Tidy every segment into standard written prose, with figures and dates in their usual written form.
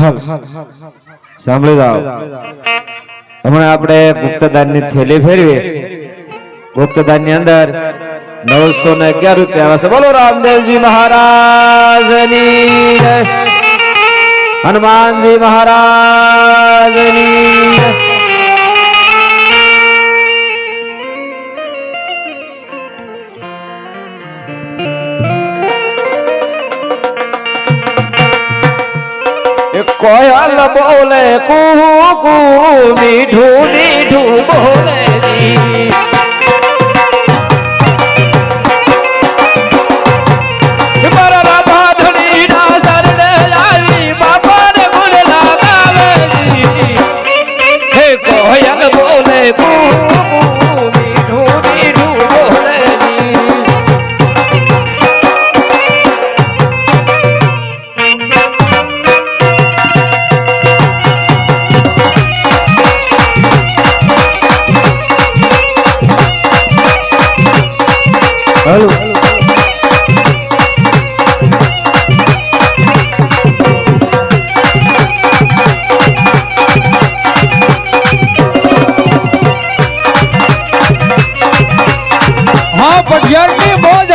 હાલ સાંભળી જાઓ હમણાં આપણે ગુપ્તદાનની થેલી ફેરવી ગુપ્તદાનની અંદર 911 રૂપિયા આવે છે બોલો રામદેવજી મહારાજની જય હનુમાનજી મહારાજની જય कोयल बोले कू कू मीठू मीठू बोले मारा राधा धनी ना सरने आई बापा ने बोले लगावे हे कोयल बोले कू कू मीठू मीठू बोले हेलो हाँ पटियाली बोझ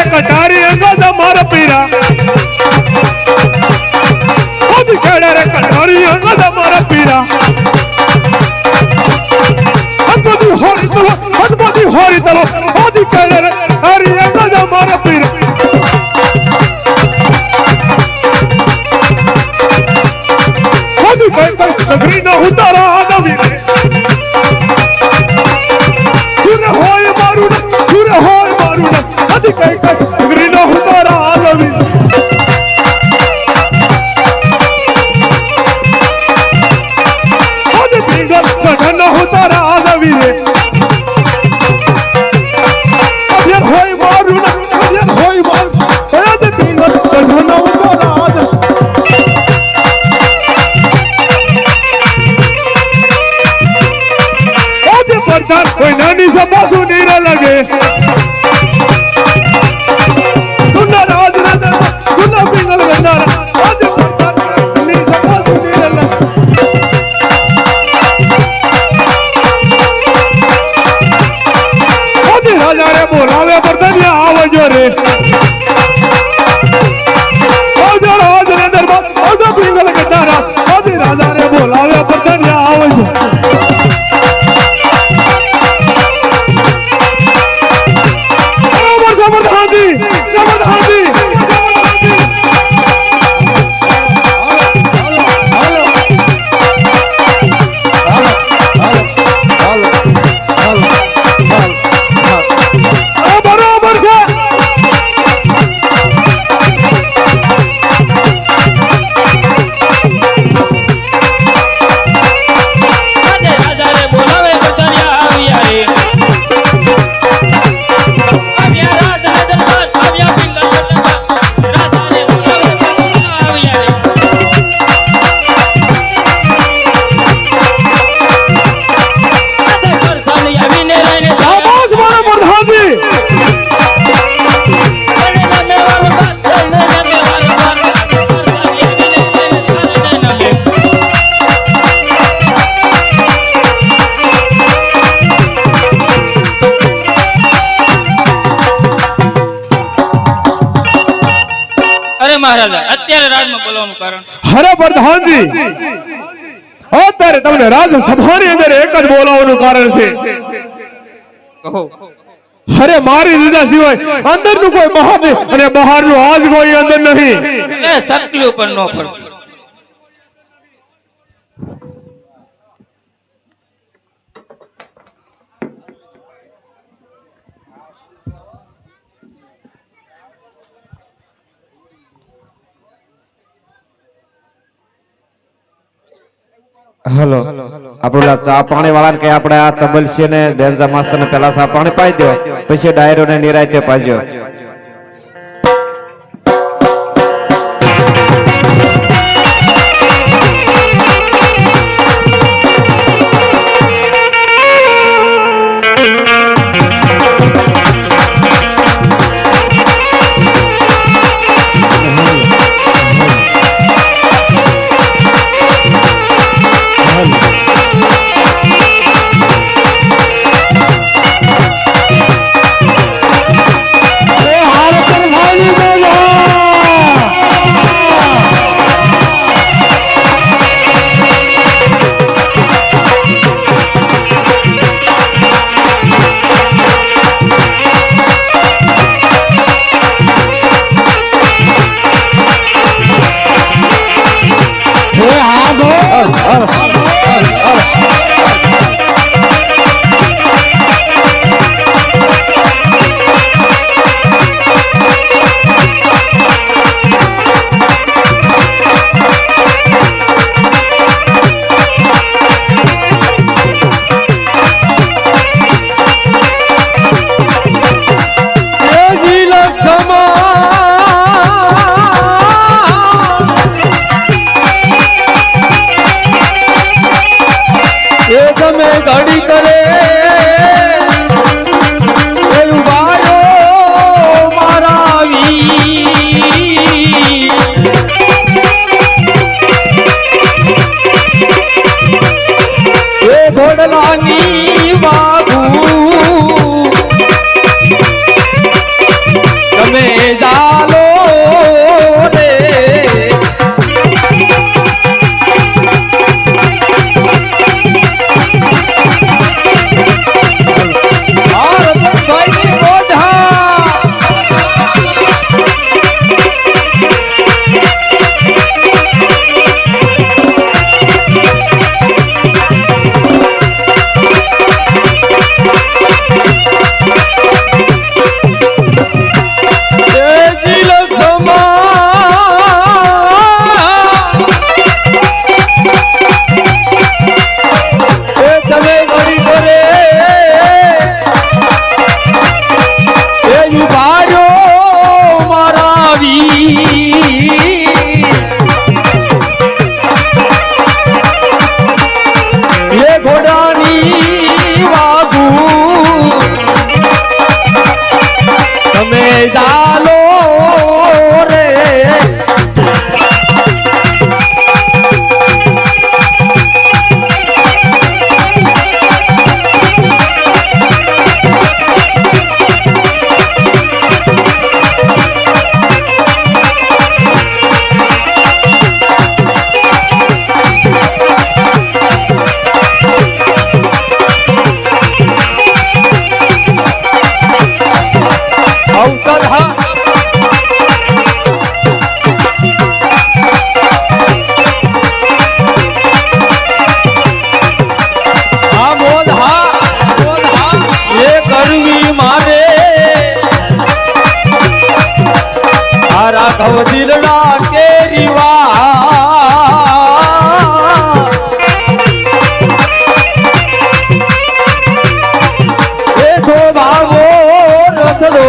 कटारी अंगद मार पीरा खुद खेड़े रे कटारी अंगद मार पीरा हदबदी होरी तलो खुद खेड़े रे कटारी अंगद मार पीरा खुद खेड़े नगरी न उतारा आदमी रे सुर होय मारू कई नगरी न उतारा आदमी खुद पिंगल कठन उतारा आदमी रे अभियन होय मारू खुद पिंगल कठन उतारा आदमी खुद प्रधान कोई नानी से बाजू नहीं लगे बोलावे बर्दनिया आवजो रे ओजो रोज रे दरबार ओजो पिंगल गटारा ओदी राजा रे बोलावे बर्दनिया आवजो महाराजा અત્યારે રાજમાં બોલવાનું કારણ હરે પ્રધાનજી અત્યારે તમને રાજસભાની અંદર એક જ બોલાવવાનું કારણ છે કહો અરે મારી લીધા સિવાય અંદરનું કોઈ બહાર અને બહારનું આજ કોઈ અંદર નહીં એ સકલું પણ ન ફરક હલો આપણું ચા પાણી વાળાને કે આપણે આ તબલસી ને બેન્ઝા માસ્તર ને પેલા ચા પાણી પાઈ દો પછી ડાયરો ને નિરાયતે પાજો ઘડી કરે મારા ઘોડલાની બાબુ તમે ચાલો રે ચાલો રે રાઘવ દિલડા કેરી એ ભાવો રથડો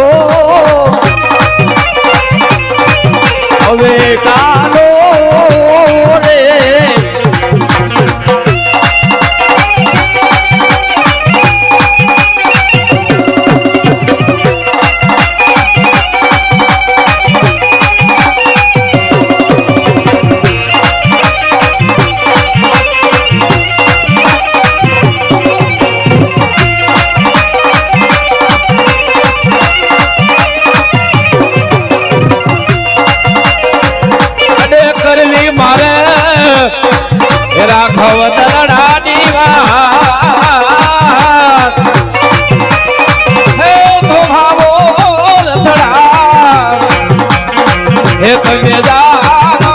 હવે કાલો રે રાઘવ તરડાની વાત હે તો ભાવો રસડા હે તમે જાનો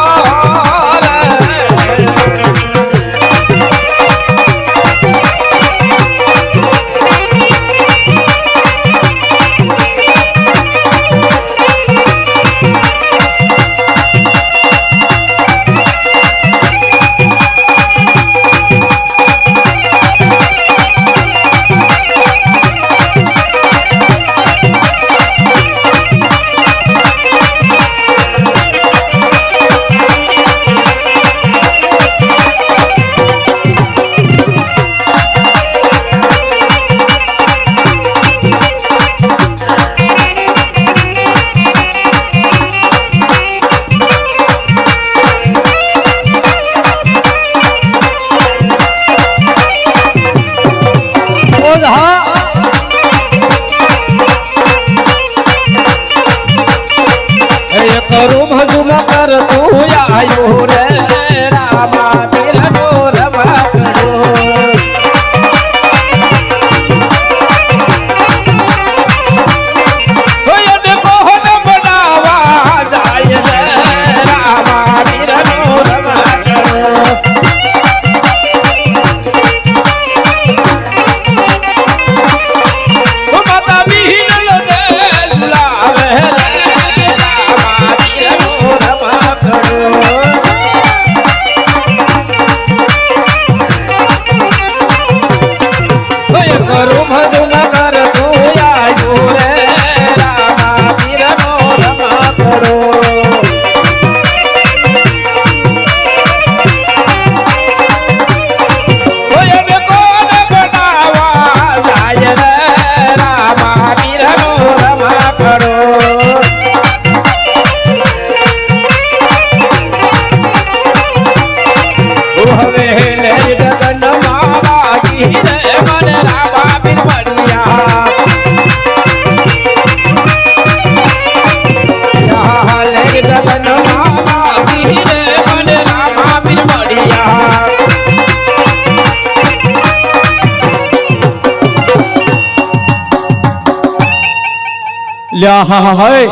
લ્યા હા હાય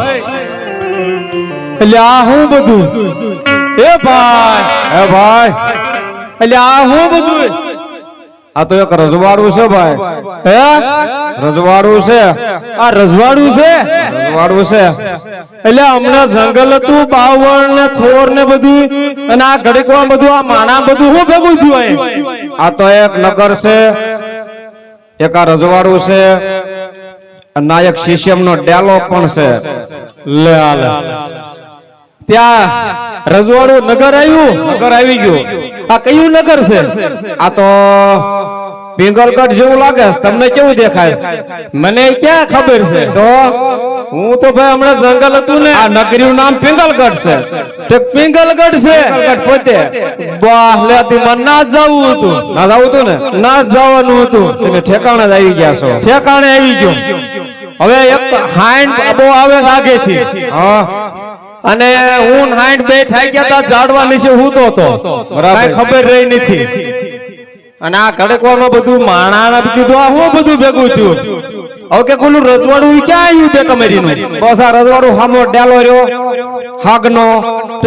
લ્યા હું બધું એ ભાઈ લ્યા હું બધું આ તો એક રજવાડું છે ભાઈ હે રજવાડું છે આ રજવાડું છે રજવાડું છે એટલે હમણાં જંગલ હતું બાવળ ને થોર ને બધું અને આ ઘડીકમાં બધું આ માણા બધું હું ભેગું છું અહીં આ તો એક નગર છે એક આ રજવાડું છે અને આ એક શિષ્યમનો ડેલો પણ છે લે આલે ત્યાં રજવાડું નગર આવ્યું નગર આવી ગયું આ કયું નગર છે આ તો પિંગલગઢ જેવું લાગે છે. તમને કેવું દેખાય મને ક્યાં ખબર છે તો હું તો ભાઈ હમણાં જંગલ હતું ને આ નગરીનું નામ પિંગલગઢ છે તે પિંગલગઢ છે પિંગલગઢ પોતે વાહ લે તે મને ના જ જવું હતું ના જાવું તું ને ના જ જવાનું હતું તમે ઠેકાણે જ આવી ગયા છો ઠેકાણે આવી ગયો હવે એક હાઈન બહુ આવે આગેથી હા અને હું હાઈન બે થઈ ગયા તા ઝાડવા નીચે હૂતો હતો બરાબર. કાંઈ ખબર રહી નથી અને આ ઘડકવામાં બધું માણા કીધું આ હું બધું ભેગું થયું હવે કે કોલું રજવાડું ઈ ક્યાં આવ્યું બે કમેરીનું બસ આ રજવાડું સામો ડેલો રહ્યો હાગનો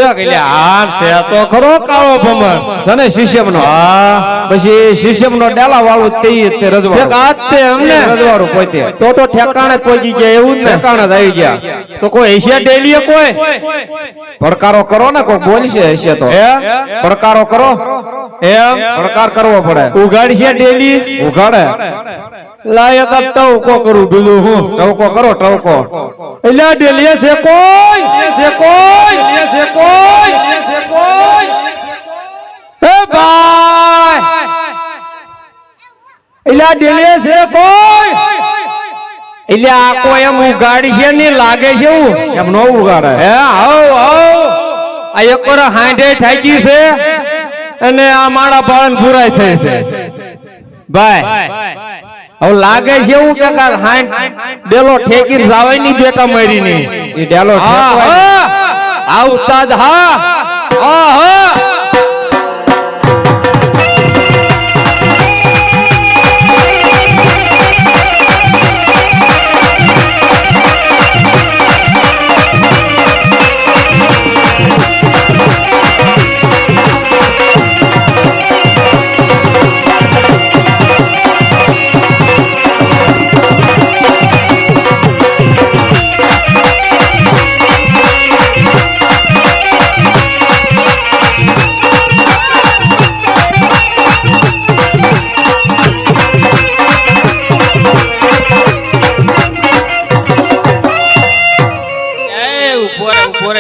એટલે આ છે તો ખરો કાળો ભમર છે ને શિષ્યમનો હા પછી શિષ્યમનો ડેલા વાળું તે રજવાડું આજ તે અમને રજવાડું પોતે તો ઠેકાણે પહોંચી ગયા એવું જ ને ઠેકાણે જ આવી ગયા તો કોઈ એશિયા ડેલીએ કોઈ પડકારો કરો ને કોઈ બોલશે હશે તો હે પડકારો કરો એમ પડકાર કરવો પડે ઉઘાડી છે ડેલી ઉઘાડે લાયક ટવકો કરું બીજું હું ટવકો કરો ટવકો એટલે ડેલી છે કોઈ એ ભાઈ એટલે ડેલી છે કોઈ એટલે આ કોઈ એમ ઉઘાડી છે ને લાગે છે એવું એમ નો ઉઘાડે હે આવ આ એક વાર હાંડે ઠાકી છે અને આ માળા પાળન પુરાય થઈ છે ભાઈ હવે લાગે છે એવું કે હાંડ ડેલો ઠેકી જાવે ની બેટા મરી ની ઈ ડેલો ઠેકવાય. આ ઉસ્તાદ હા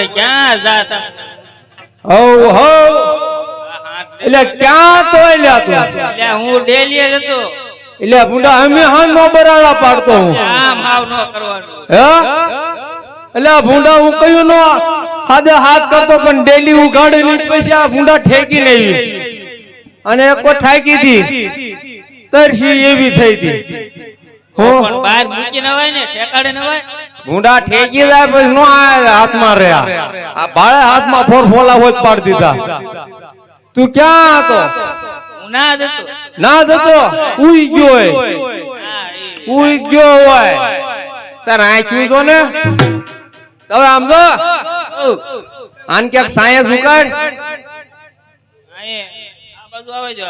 ક્યાં જા હો હો એટલે ક્યાં તો લ્યા તું એટલે હું ડેલી જતો એટલે બુંડા અમે હા નો બરાડા પાડતો હું આમ હાવ ન કરવાનું હે એટલે ભૂંડા હું કયું નો હાથે હાથ કરતો પણ ડેલી ઉઘાડી ની પછી આ ભૂંડા ઠેકી નહીં અને એક ઠાકી હતી તરસી એવી થઈ હતી પણ બહાર મૂકી ન હોય ને ઠેકાડે ન હોય ભૂંડા ઠેકી જાય પછી નો હાથમાં રહ્યા આ ભાળે હાથમાં ફોર ફોલા હોય પાડી દીધા તું ક્યાં હતો હું ના જતો ના જતો ઉઈ ગયો હોય હા, એ. ઉઈ ગયો હોય તારે આંખ્યું છો ને હવે આમ જો આન ક્યાંક સાયન્સ ઉકાળ આ બાજુ આવે જો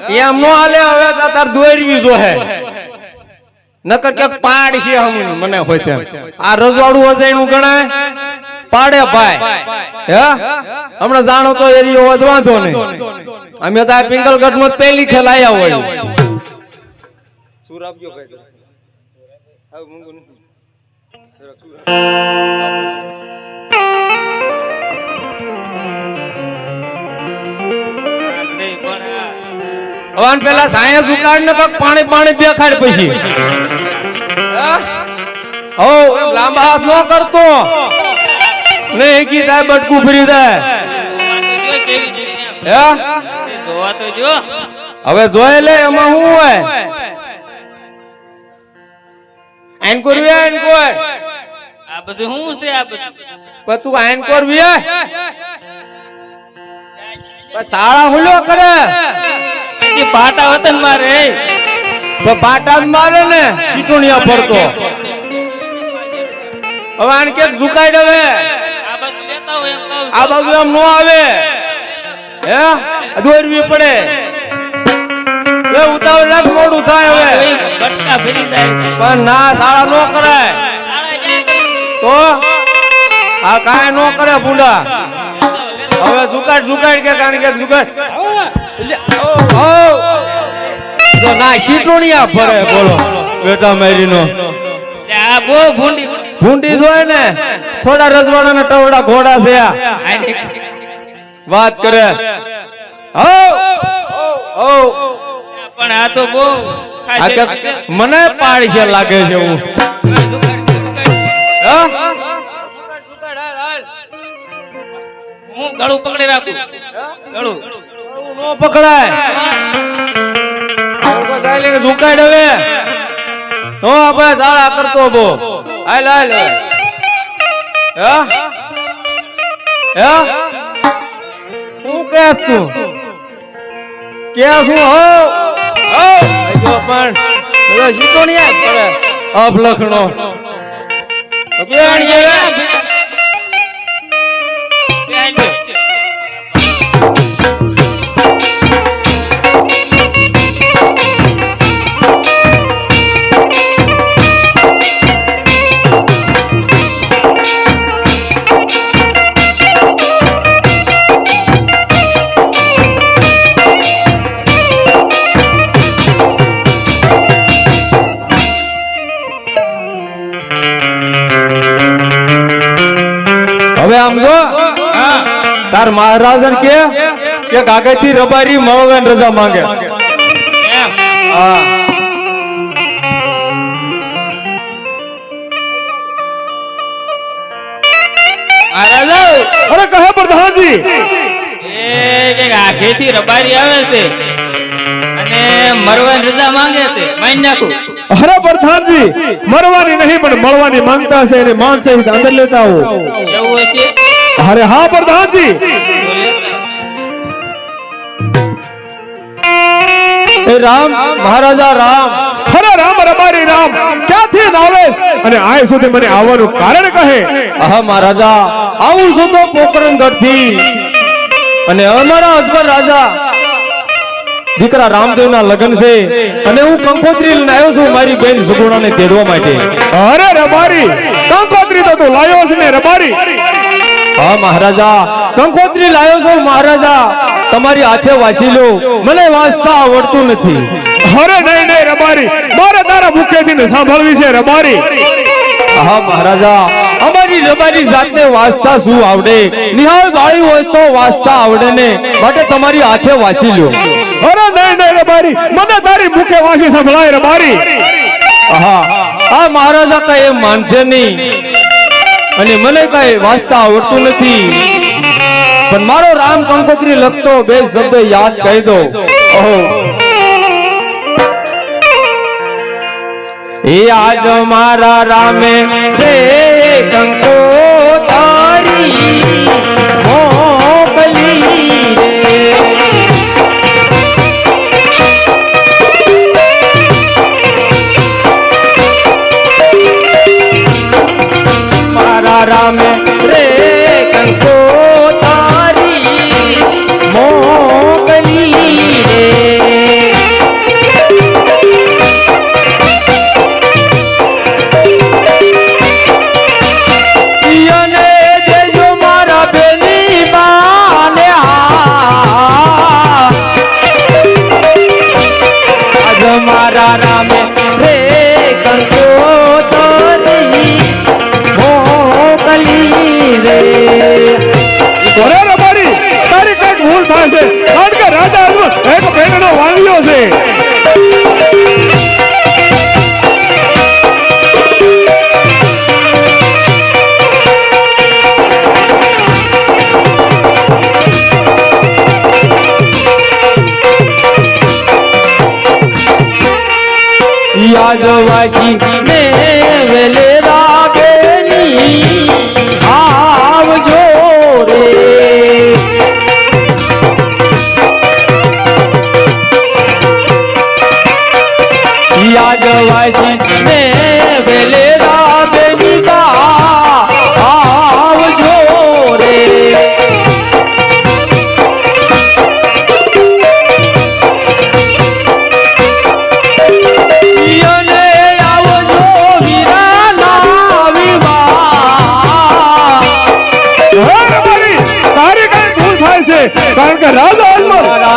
હે એમ નો હાલે હવે તાર દોરવી જો હે નકર ક્યાંક પાડ છે હમણાં મને હોય તેમ આ રજવાડું અજાણું ગણાય પાડે ભાઈ હે હમણાં જાણો તો એરિયો હોય તો વાંધો નહીં અમે તો આ પિંગલગઢ માં પહેલી ખેલ આયા હોય સુર આપજો ભાઈ હવે મૂંગું નથી હવાન પેલા સાયન્સ ઉકાળ ને કક પાણી પાણી દેખાડ પછી ઓ એમ લાંબા હાથ નો કરતો ને એકી થાય બટકું ફરી જાય હે જોવા તો જો હવે જોઈ લે એમાં શું હોય એન્કોર વે એન્કોર આ બધું શું છે આ બધું પણ તું એન્કોર વે સાળા હુલો કરે પછી પાટા વતન મારે તો પાટા જ મારે ને ચીટુણિયા પડતો હવે આને કેક ઝુકાઈ દે હવે આ બાજુ લેતા હોય એમ કહું આ બાજુ એમ નો આવે હે દોરવી પડે એ ઉતાવળ રાખ મોડું થાય હવે બટકા ભરી જાય છે પણ ના સાળા નો કરાય તો આ કાય નો કરે બુડા હવે ઝુકાડ કે કાન કે ઝુકાડ તો ના શીટોણિયા ફરે બોલો બેટા મેરીનો આ બહુ ભૂંડી ભૂંડી જોય ને થોડા રજવાડાના ટવડા ઘોડા છે આ વાત કરે હો ઓ પણ આ તો બહુ આ કે મને પાડી છે લાગે છે હું હા હું ગળું પકડી રાખું ગળું નો પકડાય લઈને ઝુકાડ હવે નો આપણે સાળા કરતો બો હાલ હાલ હા હું કેસ તું કેસ હું હો જો પણ હવે સીધો નહીં આય પડે અબ લખણો બેન હવે આમ જો તાર મહારાજન કે કાગળથી રબારી મળવાન રજા માંગે હા અરે કહે પ્રધાનજી એ આખેથી રબારી આવે છે અને મરવાની રજા માંગે છે માની નાખું અરે પ્રધાનજી મરવાની નહીં પણ મળવાની માંગતા છે અને માન સહિત અંદર લેતા હો એવું હોય છે અરે હા પ્રધાનજી એ રામ મહારાજા રામ અરે રામ રબારી રામ ક્યાંથી આવેશ અને આય સુધી મને આવવાનું કારણ કહે હા મહારાજા આવું છું તો પોકરણગઢ થી અને અમારા અજબર રાજા દીકરા રામદેવના લગ્ન છે અને હું કંકોત્રી લઈને આવ્યો છું મારી બેન સુગુણાને તેડવા માટે અરે રબારી કંકોત્રી તો તું લાયો છે ને રબારી હા મહારાજા કંકોત્રી લાયો છું મહારાજા તમારી હાથે વાંચી લો મને વાંચતા આવડતું નથી અરે નહીં રબારી મારે તારા મુખેથી ને સાંભળવી છે રબારી હા મહારાજા અમારી રબારી જાતને વાંચતા શું આવડે નિહાળ વાળી હોય તો વાંચતા આવડે ને માટે તમારી હાથે વાંચી લો અરે નહીં રબારી મને તારી મુખે વાંચી સંભળાય રબારી હા આ મહારાજા કઈ એમ માનશે નહીં અને મને કઈ વાંચતા આવડતું નથી પણ મારો રામ કંકોત્રી લખતો બે શબ્દ યાદ કહી દો ઓહો એ આજ મારા રામે રે કંકોતારી મોકલી રે મારા રામે રે કંકોતારી મોકલી રે મારા રામે રે કંકોત્રી મોકલી રે અરે રબારી તારી કઈક ભૂલ થાય છે કારણ કે રાજા એક બેનનો વાંગ્યો છે યાદવાસી ને વેલે રાગેની આવજો રે યાદવાસી ને વેલે રાગેની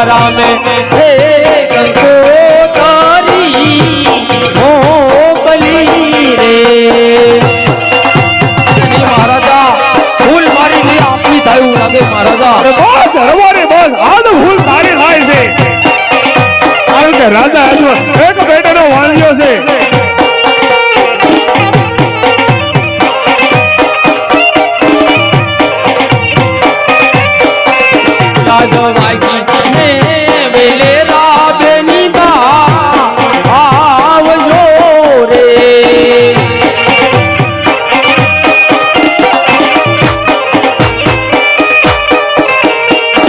રામે હે કંકોતરી મોકલી રે મહારાજા ફૂલ મારી લે આપની થયું લાગે મહારાજા અરે બસ રવારી બસ આ તો ભૂલ તારી થાય છે કારણ કે રાજા અજમલ એક બેટાનો વાંધ્યો છે રાજવાસી ને વેલે રાબેની બા આવજો રે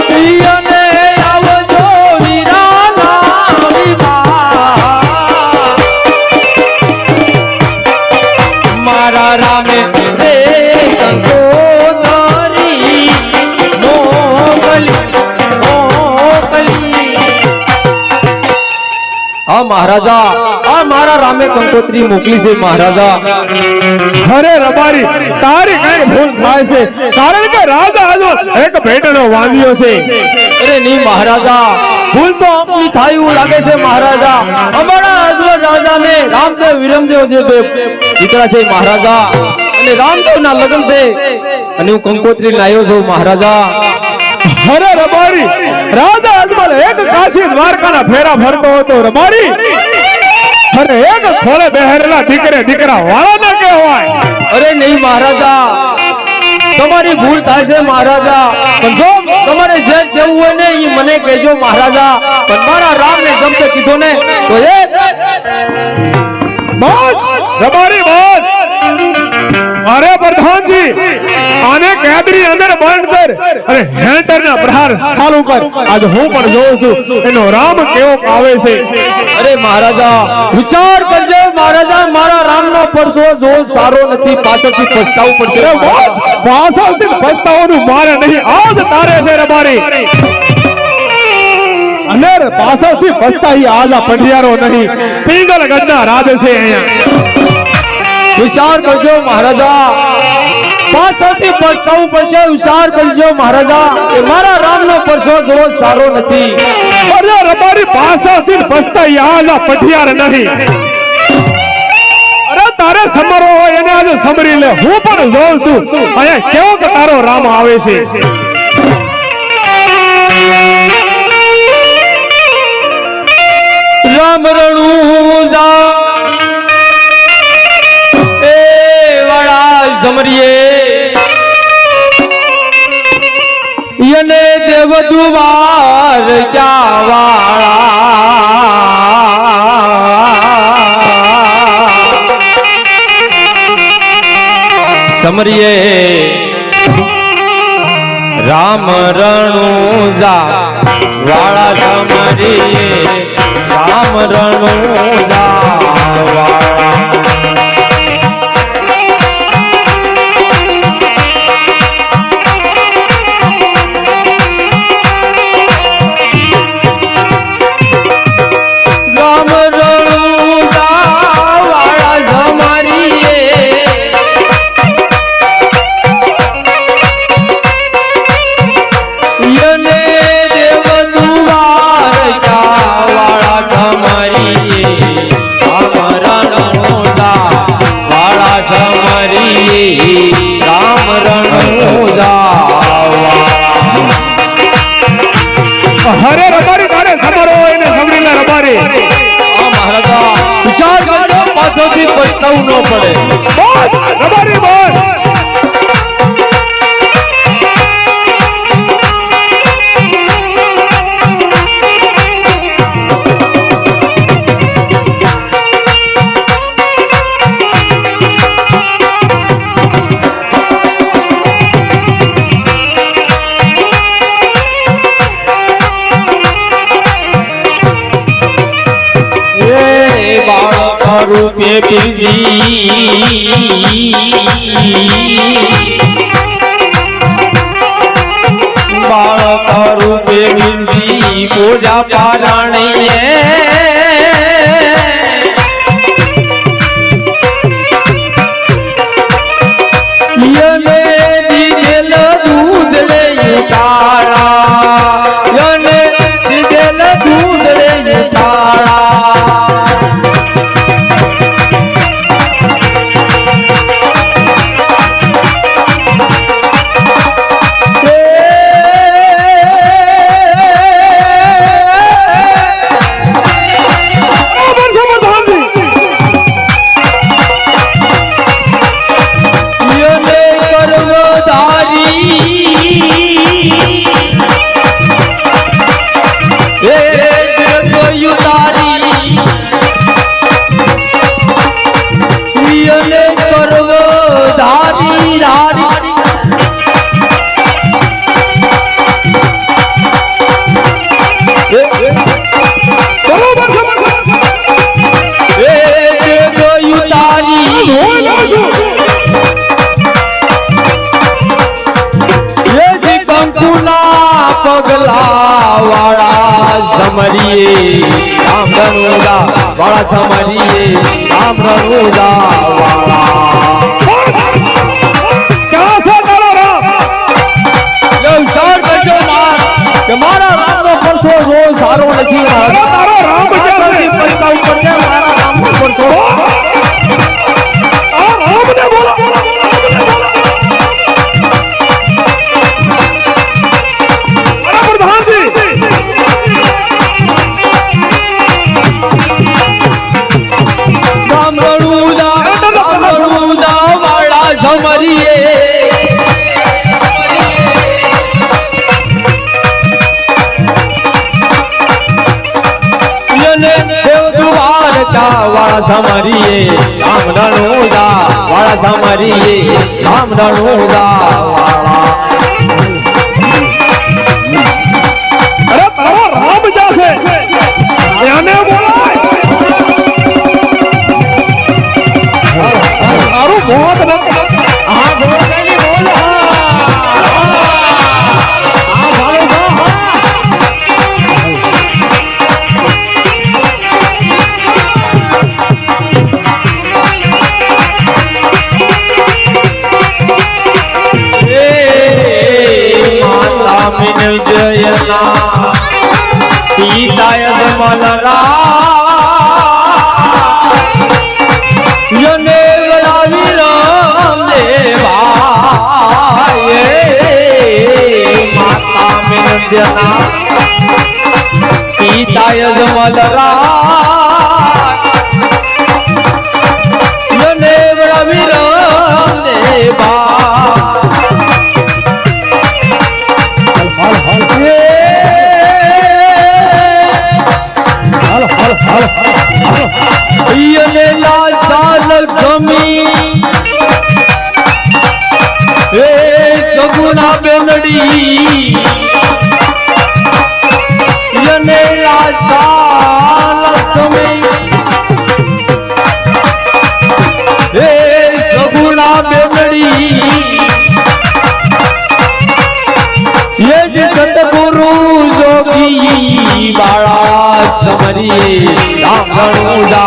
પિયને આવજો વીરાના વિવાહ મારા રામે રે કંકોતરી મોકલી હા મહારાજા આ મારા રામે કંકોત્રી મોકલી છે મહારાજા અરે રબારી તારી કઈ ભૂલ થાય છે કારણ કે રાજા અજમલ એક બેટાનો વાંધ્યો છે અરે નહીં મહારાજા ભૂલ તો આપની થાય એવું લાગે છે મહારાજા અમારા અજમલ રાજા ને રામદેવ વિરમદેવ જે દીકરા છે મહારાજા અને રામદેવ ના લગ્ન છે અને હું કંકોત્રી લાવ્યો છું મહારાજા અરે રબારી રાજા અજમલ એક કાશી દ્વારકાના ફેરા ફરતો હતો રબારી અરે એક ખોળે બેહેરેલા દીકરા વાળા ના કહેવાય અરે નહીં મહારાજા તમારી ભૂલ થાય છે મહારાજા પણ જો તમારે જે જેવું હોય ને એ મને કહેજો મહારાજા પણ મારા રામ ને જમતે કીધો ને તો બસ રબારી બસ અરે પ્રધાનજી આને કેદરી અંદર બંધ કર અને હેન્ટર ના પ્રહાર ચાલુ કર આજ હું પણ જોઉં છું એનો રામ કેવો આવે છે અરે મહારાજા વિચાર કરજો મહારાજા મારા રામ નો પરસો જો સારો નથી પાછળથી પછતાવું પડશે અરે બસ પાછળથી પછતાવાનું મારે નહીં આજ તારે છે રબારી અને પાછળથી પછતાઈ આજ આ પઢિયારો નહીં પિંગલ ગઢના રાજ છે અહીંયા વિચાર કરજો મહારાજા પાછળથી પછતાવું પડશે વિચાર કરજો મહારાજા કે મારા રામ નો પરસો જો સારો નથી અરે રબારી પાછળથી પછતાઈ આજ આ પઢિયાર નહીં અરે તારે સમરવો હોય એને આજે સમરી લે હું પણ જોઉં છું અહીંયા કેવો કે તારો રામ આવે છે રામ રણુજા એ વાળા સમરીએ યને દેવ દુવાર ક્યાં વાળા સમરીએ રામ રણુજા વાળા સમરીએ રામ રણુજા વાળા રામ રણુજા વાળા સમરીએ યને દેવ દુવાર ક્યાં વાળા સમરીએ રામ રણુજા વાળા સમરીએ રામ રણુજા હરે રબારી તારે સમરવો હોય એને સમરી લે રબારી આ મહારાજા વિચાર કરજો પાછળથી પછતાવું ન પડે બસ રબારી બસ રૂપે બીજી બાળક રૂપે બીજી પૂજા પારણીએ યને દીધેલ દૂધ લે કાળા યને દીધેલ છમરીએ રામ રણુજા વાળા છમરીએ રામ રણુજા વાળા ક્યાં છે તારો રામ? વિચાર કરજો કે મારા રામનો પરસો જો સારો નથી તારો રામ ક્યાં છે? પૈસા ઉપર છે મારા રામનો પરસો રામને બોલો. અરે પ્રધાનજી રામ રણુજા વાળા છમરીએ વાળા છમરીએ રામ રણુજા વાળા છમરીએ રામ રણુજા વાળા અરે તારો રામ ક્યાં છે? એને બોલાય. તારું મોત નથી. હા બોલ જલ્દી બોલ હા ભાઈ હા માતા મિન જયના સીતાય મલરા યને વડાવી રામ દેવા માતા મિન જયના સીતાય મલરા યને વડાવી રામ દેવા સગુણા બેનડી યને લાલ લક્ષ્મી હે સગુણા બેનડી ये जी सतगुरु जोगी वाला छमरीए राम रणुजा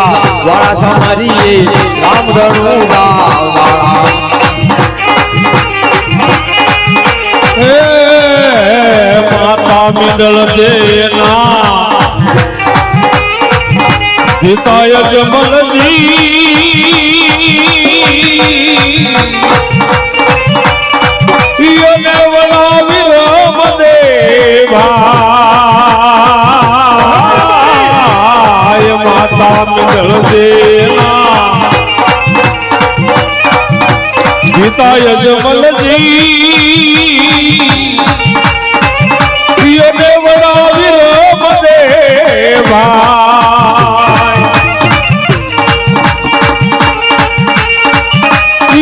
वाला छमरीए राम रणुजा वाला હે માતા મિડલ દેના હિતાય જમલજી યને વલાવી રામ દેવા માતા મિડલ દેના હિતાય જમલજી યને વલાવી રામ દેવા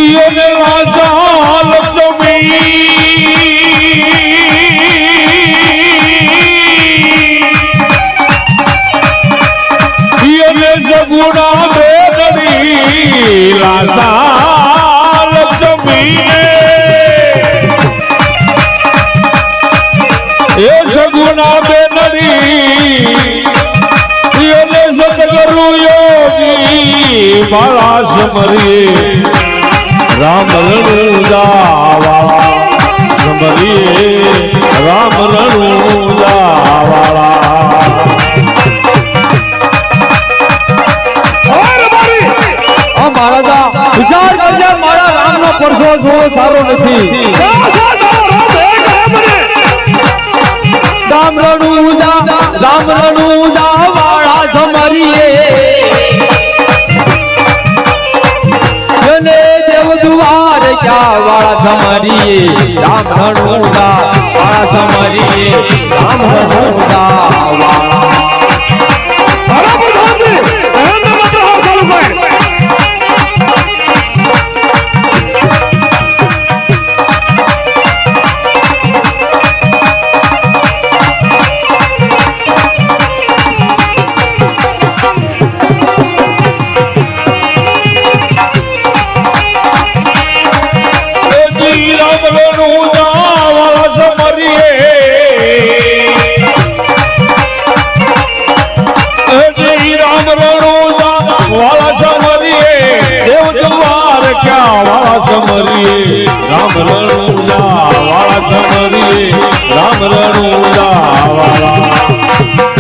યને રાજા લક્ષ્મી યને સગુણા બેનડી લાલા લક્ષ્મી એ સગુણા બેનડી યને સતગુરુ યોગી મારા સમરીએ રામ રણુજા વાળા સમરીએ રામ રણુજા વાળા મહારાજા વિચાર કરજે મારા રામનો પરસો જોવો સારો નથી રામ રણુજા વાળા છમરીએ જને દેવ દુવાર ક્યાં વાળા છમરીએ રામ રણુજા વાળા છમરીએ રામ રણુજા વાળા રણુજા વાળા ચમરીએ દેવ જુવાર ક્યાં વાળા ચમરીએ રામ રણુજા વાળા ચમરીએ રામ રણુજા વાળા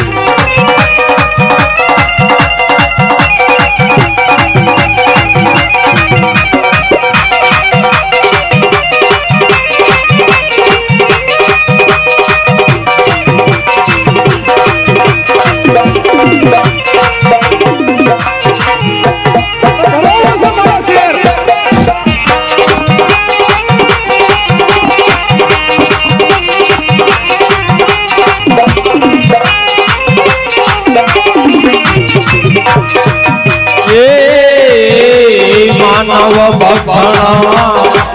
માનવ ભક્ષણ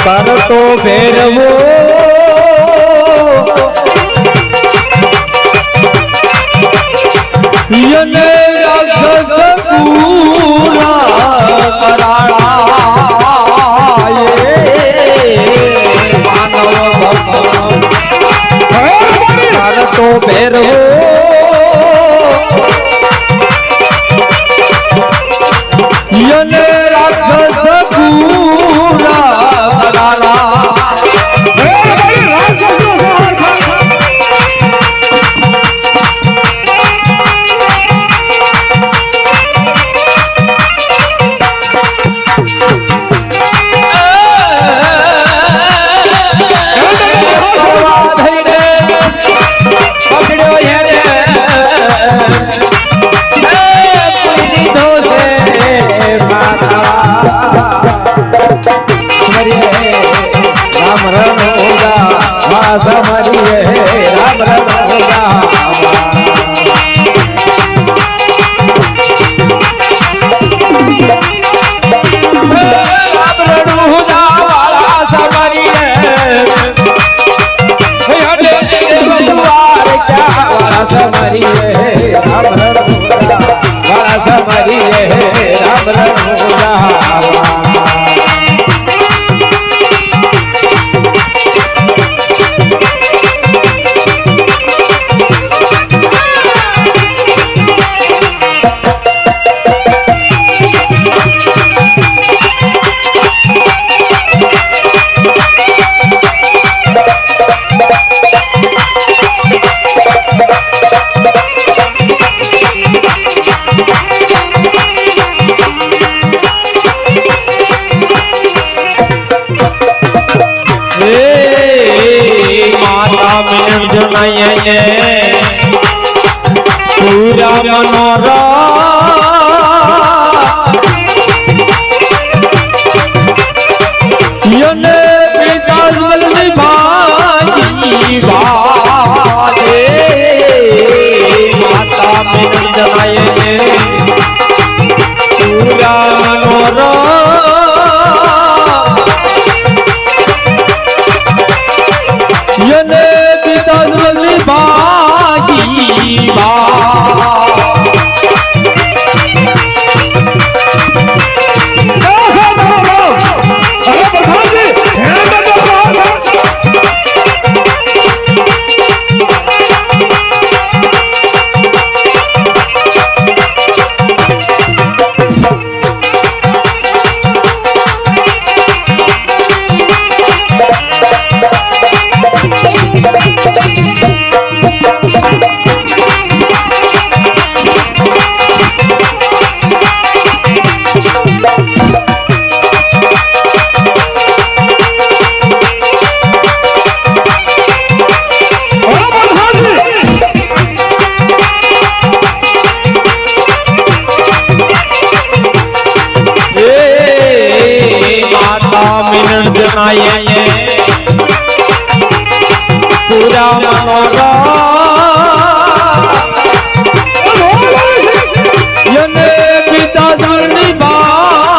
કરતો ફેરવો યને રાક્ષસ પૂરા કરાળા માનવ ભક્ષણ કરતો ફેરવો યને રાક્ષસ પૂરા કરાળા રામ રણુજા વાસ મરીએ રામ રણુજા રામ રણુજા વાસ મરીએ વાસ મરીએ રામ રણુજા વાસ મરીએ રામ રણુજા પૂરા મનોરા યને પિતા જલની ભાઈ વાદે માતા મેં જનાય પૂરા મનોરા યને પિતા જલની ભાઈ પૂરા મનોરા યને પિતા જલની ભાઈ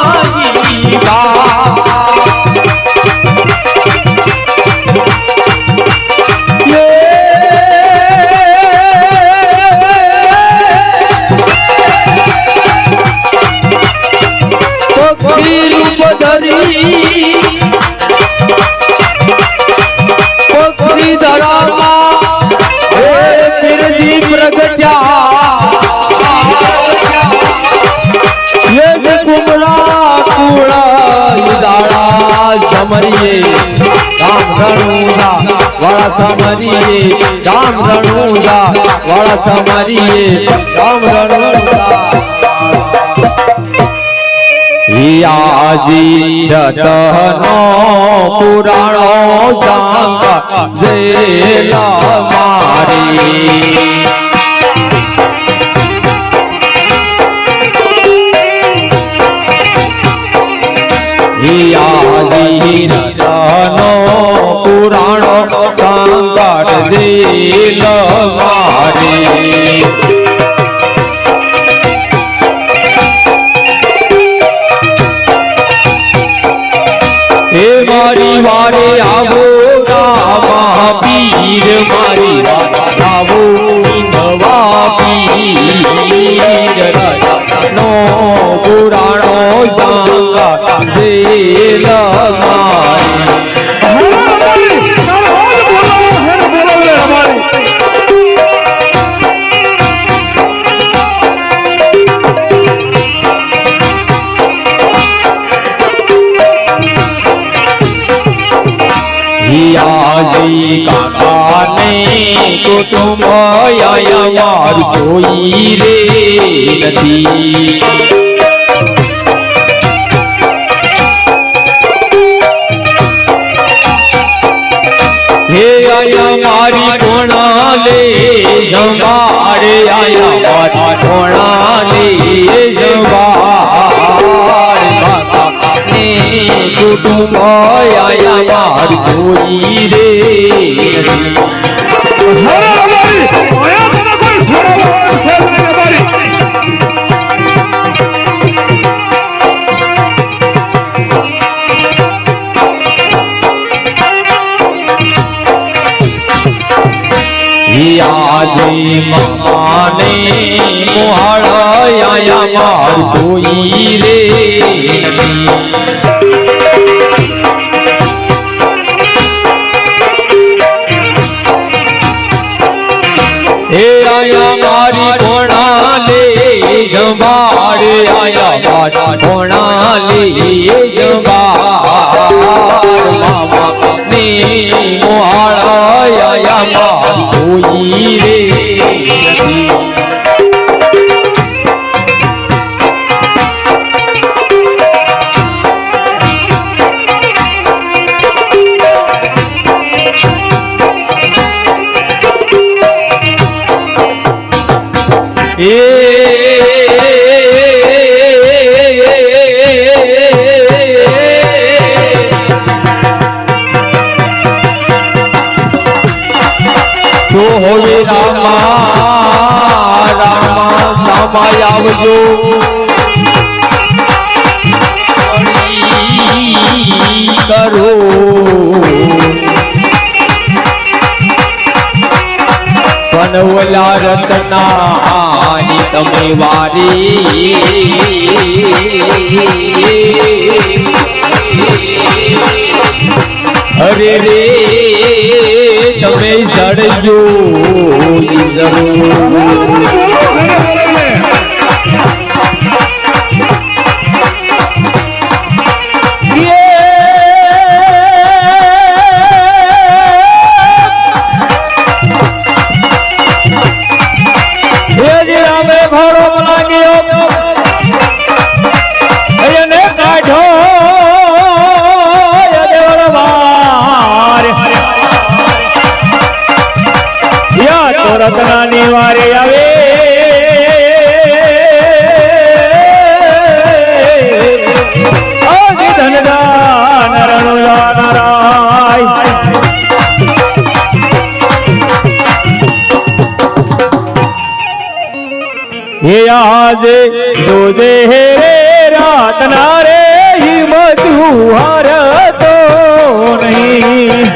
રૂપ ધરી ધરામાં છમરીએ ગામ રણુજા વાળા છમરીએ ગામ રણુજા વાળા છમરીએ ગામ રણુજા યાજી રતનો પુરાણો સાંગ જેલ મારી યાજી રતનો પુરાણો સાંગ જેલ મારી હે મારી વારે આવો રામા પીર મારી વારે આવો નવા પીર નો પુરાણો સાંગા જેલ મારી યાજી કાકાને કુટુંબ મારું કોઈ રે નથી હે આયા મારી કોણા લે સંભાળે આયા મારી કોણા લે સંભાળ કાકાને કુટુંબ મારું કોઈ રે નથી યાજી માને મોહાળ આયા મારું કોઈ રે નથી હે આયા મારી કોણા લે સંભાળ આયા મારી કોણા લે સંભાળ મામા ને મોહાળ આયા મારી કોઈ રે નથી તો હોય રામા રામા સામાય આવજો કરો પનવલા રતનાની તમે વારી અરે રે તમે સડજો રતનાની વારે આવે ધનદાન રણુદાન હે આજે જોજે હે રાતના રે હિંમત હારતો નહીં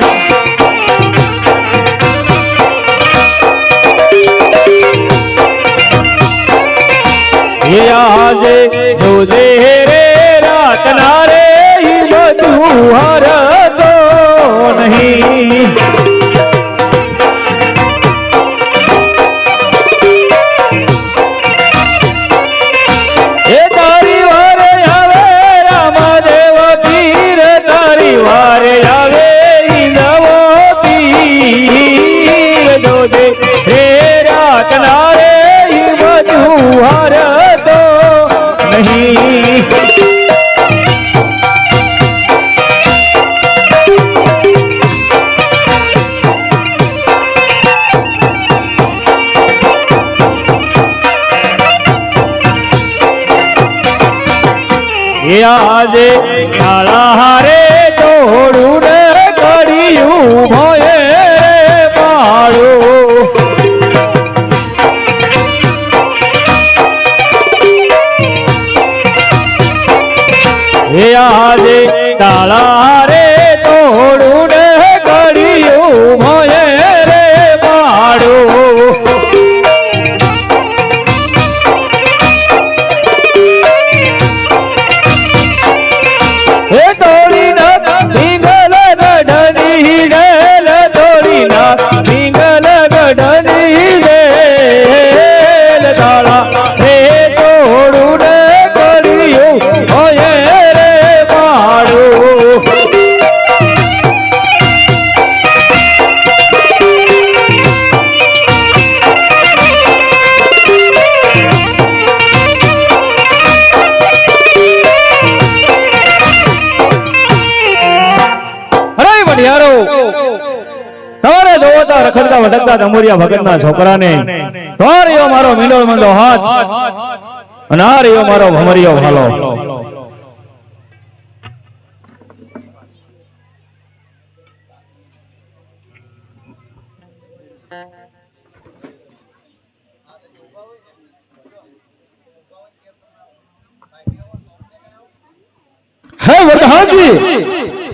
આજે જોજે રે રાતના રે બધું હરતો નહીં એ તારી વારે આવે રામદેવ પીર તારી વારે એ આજે કાળા હારે તોડું ને કર્યું ભયે પાડો એ આજે કાળા રે તોડું ને કર્યું ભયે રે પાડો એ તોડી ના પિંગલ ગઢની ગેલ તોડી ના પિંગલ ગઢની ગેલ કાળા રે તોડું ને કર્યું ભયે રે પાડો તમારે જોતા રખડતા ભટકતા દમોરિયા ભગતના છોકરાને તો રહ્યો મારો મીંડોળ મંદો હાથ અને આ રહ્યો મારો ભમરિયો ભાલો હે વરદાનજી